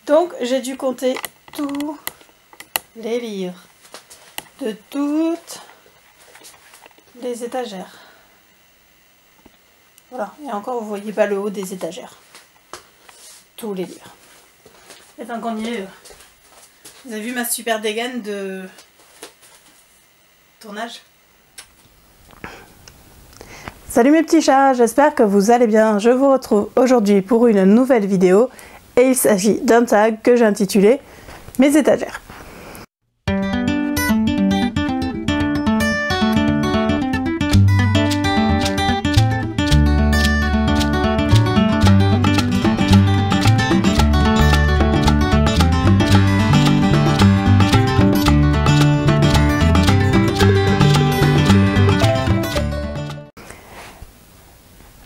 Donc j'ai dû compter tous les livres de toutes les étagères. Voilà, et encore vous voyez pas le haut des étagères. Tous les livres. Et tant qu'on y est, vous avez vu ma super dégaine de tournage? Salut mes petits chats, j'espère que vous allez bien. Je vous retrouve aujourd'hui pour une nouvelle vidéo et il s'agit d'un tag que j'ai intitulé Mes étagères.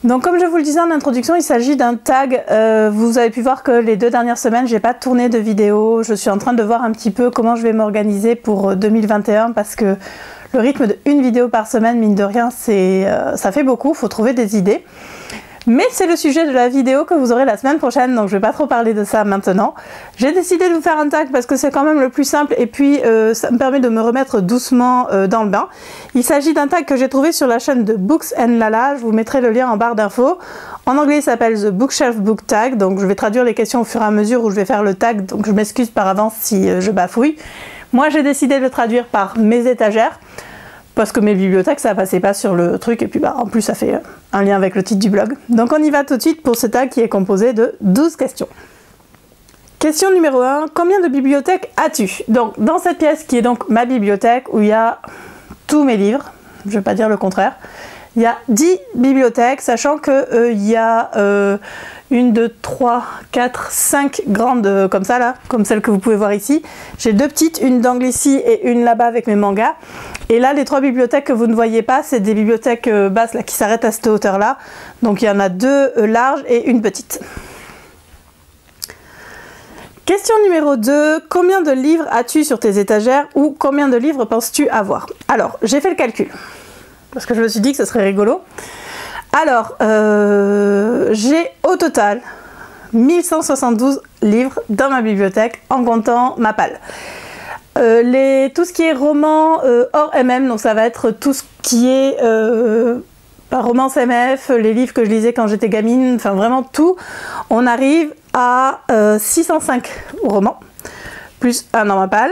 Donc comme je vous le disais en introduction, il s'agit d'un tag. Vous avez pu voir que les 2 dernières semaines, j'ai pas tourné de vidéo. Je suis en train de voir un petit peu comment je vais m'organiser pour 2021 parce que le rythme de 1 vidéo par semaine, mine de rien, ça fait beaucoup. Il faut trouver des idées. Mais c'est le sujet de la vidéo que vous aurez la semaine prochaine, donc je vais pas trop parler de ça maintenant. J'ai décidé de vous faire un tag parce que c'est quand même le plus simple et puis ça me permet de me remettre doucement dans le bain. Il s'agit d'un tag que j'ai trouvé sur la chaîne de Books and Lala, je vous mettrai le lien en barre d'infos. En anglais il s'appelle The Bookshelf Book Tag, donc je vais traduire les questions au fur et à mesure où je vais faire le tag, donc je m'excuse par avance si je bafouille. Moi j'ai décidé de le traduire par mes étagères. Parce que mes bibliothèques, ça passait pas sur le truc, et puis en plus ça fait un lien avec le titre du blog. Donc on y va tout de suite pour ce tag qui est composé de 12 questions. Question numéro 1, combien de bibliothèques as-tu? Donc dans cette pièce qui est donc ma bibliothèque, où il y a tous mes livres, je vais pas dire le contraire, il y a 10 bibliothèques, sachant que il y a 1, 2, 3, 4, 5 grandes comme ça là, comme celle que vous pouvez voir ici. J'ai 2 petites, une d'angle ici et une là-bas avec mes mangas. Et là, les 3 bibliothèques que vous ne voyez pas, c'est des bibliothèques basses là, qui s'arrêtent à cette hauteur-là. Donc il y en a 2 larges et une petite. Question numéro 2, combien de livres as-tu sur tes étagères ou combien de livres penses-tu avoir? Alors, j'ai fait le calcul, parce que je me suis dit que ce serait rigolo. Alors, j'ai au total 1172 livres dans ma bibliothèque en comptant ma palle. Tout ce qui est roman hors MM, donc ça va être tout ce qui est romance MF, les livres que je lisais quand j'étais gamine, enfin vraiment tout, on arrive à 605 romans, plus un dans ma palle.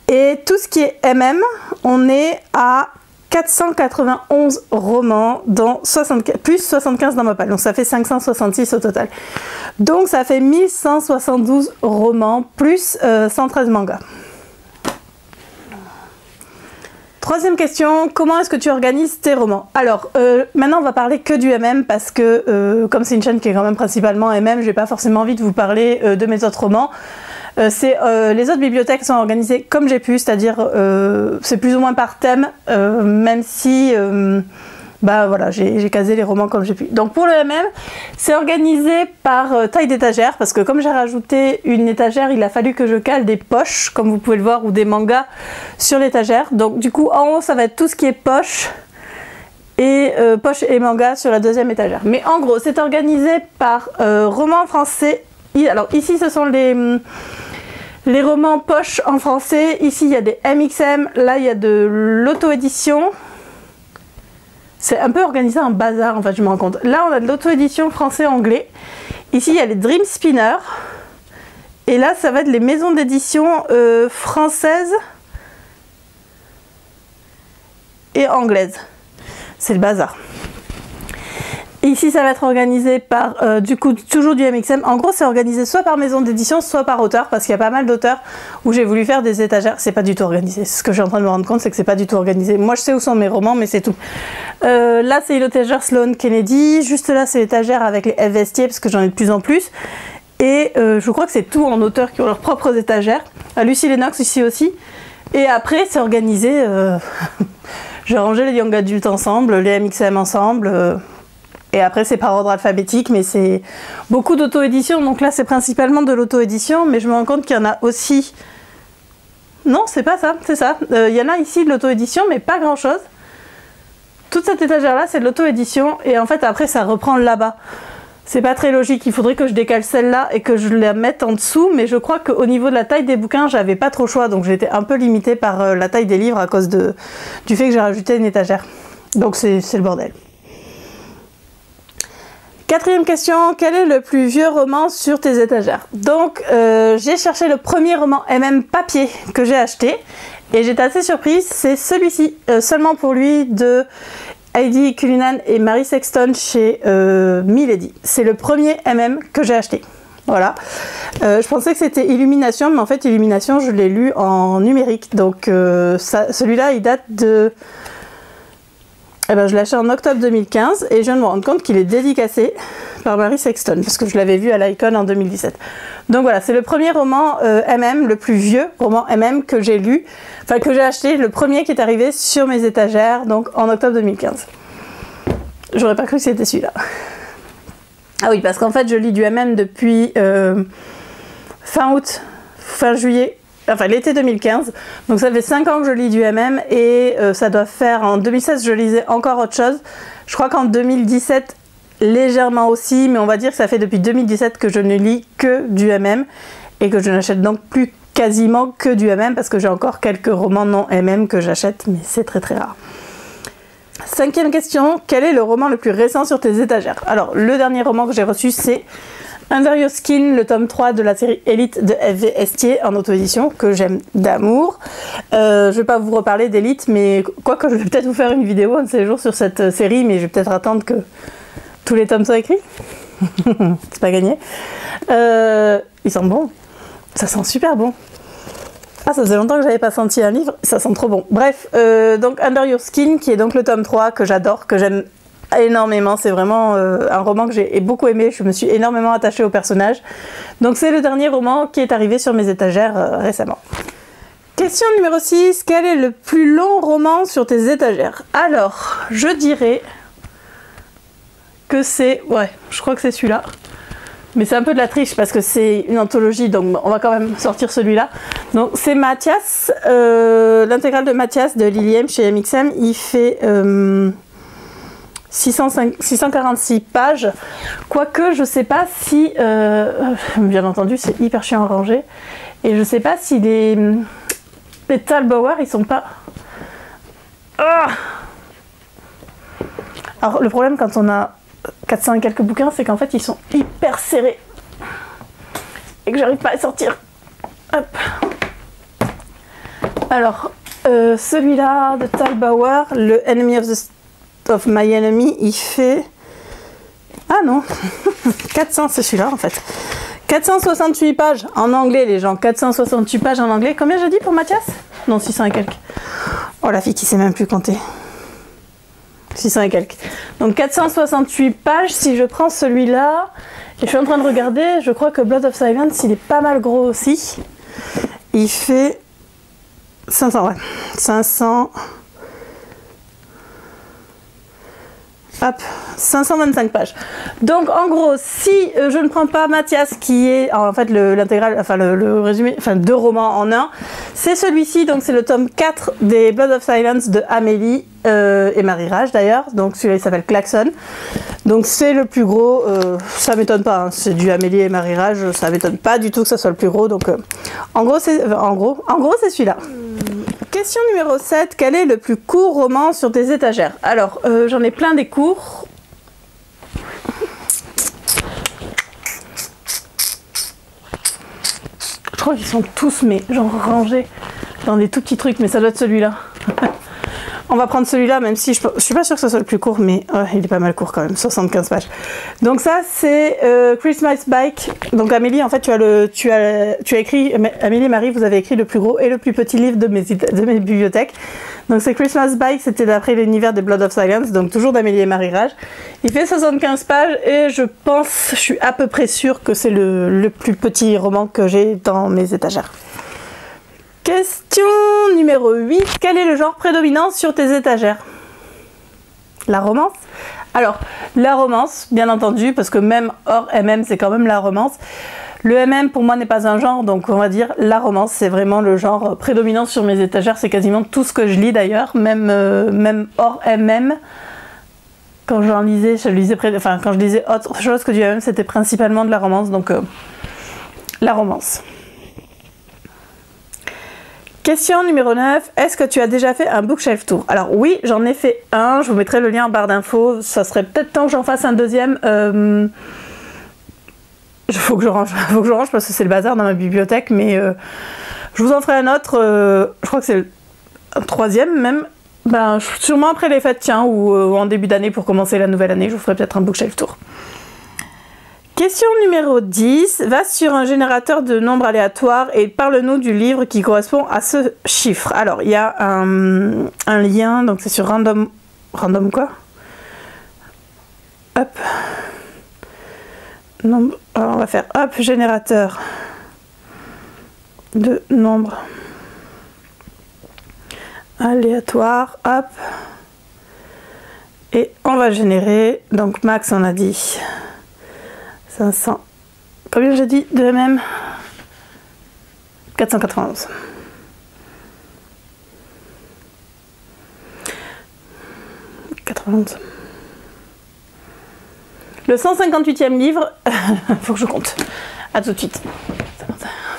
Et tout ce qui est MM, on est à 491 romans, dans 75, plus 75 dans ma palle, donc ça fait 566 au total. Donc ça fait 1172 romans, plus 113 mangas. Troisième question, comment est-ce que tu organises tes romans? Alors, maintenant on va parler que du MM parce que comme c'est une chaîne qui est quand même principalement MM, j'ai pas forcément envie de vous parler de mes autres romans. Les autres bibliothèques sont organisées comme j'ai pu, c'est-à-dire c'est plus ou moins par thème, même si voilà, j'ai casé les romans comme j'ai pu. Donc pour le MM, c'est organisé par taille d'étagère, parce que comme j'ai rajouté une étagère, il a fallu que je cale des poches, comme vous pouvez le voir, ou des mangas sur l'étagère. Donc du coup, en haut, ça va être tout ce qui est poche et manga sur la 2e étagère. Mais en gros, c'est organisé par romans français. Alors ici, ce sont les romans poche en français. Ici, il y a des MXM. Là, il y a de l'auto-édition. C'est un peu organisé en bazar, en fait, je me rends compte. Là, on a de l'auto-édition français-anglais. Ici, il y a les Dream Spinner. Et là, ça va être les maisons d'édition françaises et anglaises. C'est le bazar. Ici, ça va être organisé par, du coup, toujours du MXM. En gros, c'est organisé soit par maison d'édition, soit par auteur, parce qu'il y a pas mal d'auteurs où j'ai voulu faire des étagères. C'est pas du tout organisé. Ce que je suis en train de me rendre compte, c'est que c'est pas du tout organisé. Moi, je sais où sont mes romans, mais c'est tout. Là, c'est l'étagère Sloane Kennedy. Juste là, c'est l'étagère avec les F. Vestier, parce que j'en ai de plus en plus. Et je crois que c'est tout en auteurs qui ont leurs propres étagères. Lucie Lennox, ici aussi. Et après, c'est organisé... j'ai rangé les young adultes ensemble, les MXM ensemble... Et après c'est par ordre alphabétique, mais c'est beaucoup d'auto-édition, donc là c'est principalement de l'auto-édition, mais je me rends compte qu'il y en a aussi... Non, c'est pas ça, c'est ça. Il y en a ici de l'auto-édition, mais pas grand chose. Toute cette étagère là c'est de l'auto-édition, et en fait après ça reprend là-bas. C'est pas très logique, il faudrait que je décale celle-là et que je la mette en dessous, mais je crois qu'au niveau de la taille des bouquins, j'avais pas trop le choix, donc j'étais un peu limitée par la taille des livres à cause du fait que j'ai rajouté une étagère. Donc c'est le bordel. Quatrième question, quel est le plus vieux roman sur tes étagères? Donc j'ai cherché le premier roman MM papier que j'ai acheté, et j'étais assez surprise, c'est celui-ci, seulement pour lui, de Heidi Cullinan et Marie Sexton chez Milady. C'est le premier MM que j'ai acheté. Voilà. Je pensais que c'était Illumination, mais en fait Illumination je l'ai lu en numérique. Donc celui-là il date de... Eh ben, je l'ai acheté en octobre 2015 et je viens de me rendre compte qu'il est dédicacé par Marie Sexton parce que je l'avais vu à l'Icon en 2017. Donc voilà, c'est le premier roman MM, le plus vieux roman MM que j'ai lu, enfin que j'ai acheté, le premier qui est arrivé sur mes étagères, donc en octobre 2015. J'aurais pas cru que c'était celui-là. Ah oui, parce qu'en fait je lis du MM depuis fin août, fin juillet. Enfin l'été 2015, donc ça fait 5 ans que je lis du MM et ça doit faire, en 2016 je lisais encore autre chose, je crois qu'en 2017 légèrement aussi, mais on va dire que ça fait depuis 2017 que je ne lis que du MM et que je n'achète donc plus quasiment que du MM parce que j'ai encore quelques romans non MM que j'achète, mais c'est très très rare. Cinquième question, quel est le roman le plus récent sur tes étagères? Alors le dernier roman que j'ai reçu c'est Under Your Skin, le tome 3 de la série Élite de F.V. Estier en auto-édition, que j'aime d'amour. Je vais pas vous reparler d'Élite, mais quoique je vais peut-être vous faire une vidéo un de ces jours sur cette série, mais je vais peut-être attendre que tous les tomes soient écrits. C'est pas gagné. Ils sentent bon. Ça sent super bon. Ah, ça faisait longtemps que j'avais pas senti un livre, ça sent trop bon. Bref, donc Under Your Skin, qui est donc le tome 3 que j'adore, que j'aime énormément, c'est vraiment un roman que j'ai beaucoup aimé, je me suis énormément attachée au personnage. Donc c'est le dernier roman qui est arrivé sur mes étagères récemment. Question numéro 6, quel est le plus long roman sur tes étagères? Alors, je dirais que c'est... Ouais, je crois que c'est celui-là. Mais c'est un peu de la triche parce que c'est une anthologie, donc on va quand même sortir celui-là. Donc c'est Mathias, l'intégrale de Mathias de Liliem chez MXM, il fait... 646 pages, quoique je sais pas si, bien entendu c'est hyper chiant à ranger, et je sais pas si les Talbauer ils sont pas... Ah, alors le problème quand on a 400 et quelques bouquins, c'est qu'en fait ils sont hyper serrés et que j'arrive pas à les sortir. Hop. Alors celui-là de Talbauer, le Enemy of My Enemy, il fait... Ah non 400, c'est celui-là en fait. 468 pages en anglais, les gens. 468 pages en anglais. Combien j'ai dit pour Mathias? Non, 600 et quelques. Oh, la fille qui sait même plus compter. 600 et quelques. Donc 468 pages, si je prends celui-là, et je suis en train de regarder, je crois que Blood of Silence, il est pas mal gros aussi. Il fait 500, ouais. 500... Hop, 525 pages. Donc en gros, si je ne prends pas Mathias, qui est en fait l'intégrale, enfin le résumé, enfin 2 romans en un, c'est celui-ci, donc c'est le tome 4 des Blood of Silence de Amélie et Marie Rage d'ailleurs. Donc celui-là il s'appelle Klaxon. Donc c'est le plus gros, ça m'étonne pas, hein, c'est du Amélie et Marie Rage, ça m'étonne pas du tout que ça soit le plus gros. Donc en gros c'est celui-là. Question numéro 7, quel est le plus court roman sur tes étagères? Alors, j'en ai plein des courts. Je crois qu'ils sont tous, mais genre rangés dans des tout petits trucs, mais ça doit être celui-là. On va prendre celui-là, même si je suis pas sûre que ce soit le plus court, mais il est pas mal court quand même, 75 pages. Donc ça, c'est Christmas Bike. Donc Amélie, en fait, tu as écrit, Amélie et Marie, vous avez écrit le plus gros et le plus petit livre de mes bibliothèques. Donc c'est Christmas Bike, c'était d'après l'univers des Blood of Silence, donc toujours d'Amélie et Marie Rage. Il fait 75 pages et je suis à peu près sûre que c'est le plus petit roman que j'ai dans mes étagères. Question numéro 8. Quel est le genre prédominant sur tes étagères? La romance? Alors, la romance, bien entendu, parce que même hors MM, c'est quand même la romance. Le MM, pour moi, n'est pas un genre, donc on va dire la romance, c'est vraiment le genre prédominant sur mes étagères. C'est quasiment tout ce que je lis d'ailleurs, même hors MM. quand j'en lisais, quand je lisais autre chose que du MM, c'était principalement de la romance, donc la romance. Question numéro 9, est-ce que tu as déjà fait un bookshelf tour? Alors oui, j'en ai fait un, je vous mettrai le lien en barre d'infos, ça serait peut-être temps que j'en fasse un deuxième. Faut que je range parce que c'est le bazar dans ma bibliothèque, mais je vous en ferai un autre, je crois que c'est un troisième même, ben, sûrement après les fêtes, tiens, ou en début d'année pour commencer la nouvelle année, je vous ferai peut-être un bookshelf tour. Question numéro 10, va sur un générateur de nombres aléatoires et parle-nous du livre qui correspond à ce chiffre. Alors, il y a un lien, donc c'est sur random quoi? Hop. Nombre, alors on va faire hop, générateur de nombres aléatoires, hop. Et on va générer, donc max on a dit 500, combien j'ai dit de MM? 491. Le 158e livre, faut que je compte. À tout de suite.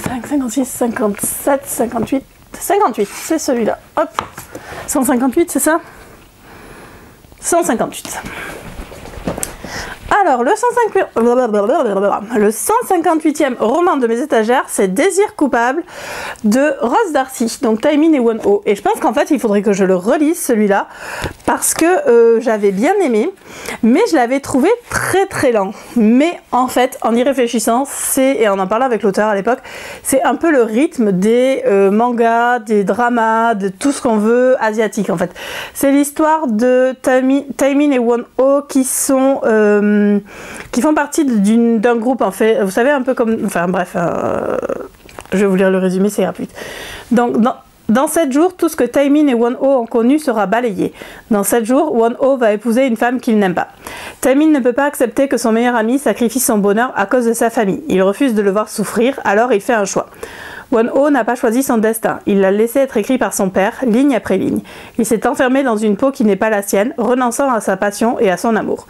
55, 56, 57, 58, 58, c'est celui-là. Hop, 158, c'est ça? 158. Alors, le 158e roman de mes étagères, c'est Désir coupable de Ross Darcy, donc Taemin et Won-ho. Et je pense qu'en fait, il faudrait que je le relise celui-là, parce que j'avais bien aimé, mais je l'avais trouvé très très lent. Mais en fait, en y réfléchissant, et en parlant avec l'auteur à l'époque, c'est un peu le rythme des mangas, des dramas, de tout ce qu'on veut asiatique en fait. C'est l'histoire de Taemin et Won-ho qui sont... qui font partie d'un groupe en fait, vous savez un peu comme, enfin bref, je vais vous lire le résumé, c'est gratuit. Donc dans 7 jours, tout ce que Taemin et Won-ho ont connu sera balayé. Dans 7 jours, Won-ho va épouser une femme qu'il n'aime pas. Taemin ne peut pas accepter que son meilleur ami sacrifie son bonheur à cause de sa famille. Il refuse de le voir souffrir, alors il fait un choix. Won-ho n'a pas choisi son destin, il l'a laissé être écrit par son père, ligne après ligne. Il s'est enfermé dans une peau qui n'est pas la sienne, renonçant à sa passion et à son amour.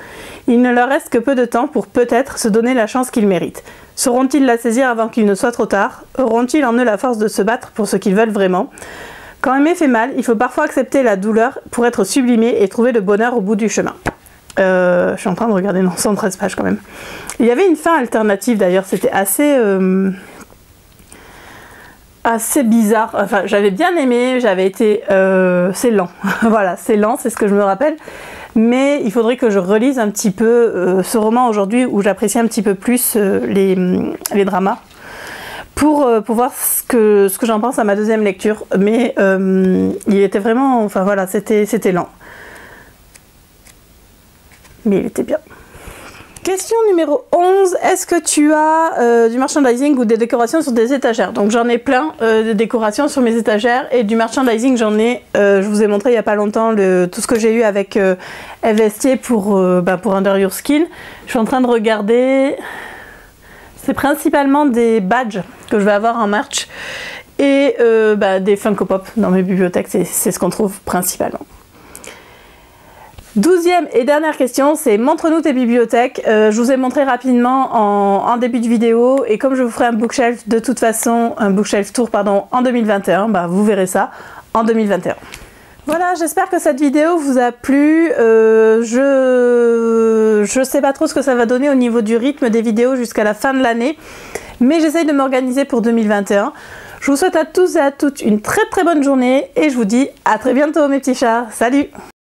Il ne leur reste que peu de temps pour peut-être se donner la chance qu'ils méritent. Sauront-ils la saisir avant qu'il ne soit trop tard? Auront-ils en eux la force de se battre pour ce qu'ils veulent vraiment? Quand aimer fait mal, il faut parfois accepter la douleur pour être sublimé et trouver le bonheur au bout du chemin. Je suis en train de regarder, non, 113 pages quand même. Il y avait une fin alternative d'ailleurs, c'était assez bizarre, enfin j'avais bien aimé, j'avais été, c'est lent, voilà, c'est lent, c'est ce que je me rappelle, mais il faudrait que je relise un petit peu ce roman aujourd'hui où j'apprécie un petit peu plus les dramas, pour voir ce que j'en pense à ma deuxième lecture, mais il était vraiment, enfin voilà, c'était lent, mais il était bien. Question numéro 11, est-ce que tu as du merchandising ou des décorations sur des étagères? Donc j'en ai plein de décorations sur mes étagères et du merchandising j'en ai, je vous ai montré il n'y a pas longtemps tout ce que j'ai eu avec Eve Estier pour Under Your Skin. Je suis en train de regarder, c'est principalement des badges que je vais avoir en merch et des Funko Pop dans mes bibliothèques, c'est ce qu'on trouve principalement. 12e et dernière question, c'est montre-nous tes bibliothèques. Je vous ai montré rapidement en début de vidéo et comme je vous ferai un bookshelf de toute façon, un bookshelf tour pardon, en 2021, vous verrez ça en 2021. Voilà, j'espère que cette vidéo vous a plu. Je sais pas trop ce que ça va donner au niveau du rythme des vidéos jusqu'à la fin de l'année, mais j'essaye de m'organiser pour 2021. Je vous souhaite à tous et à toutes une très très bonne journée et je vous dis à très bientôt mes petits chats. Salut!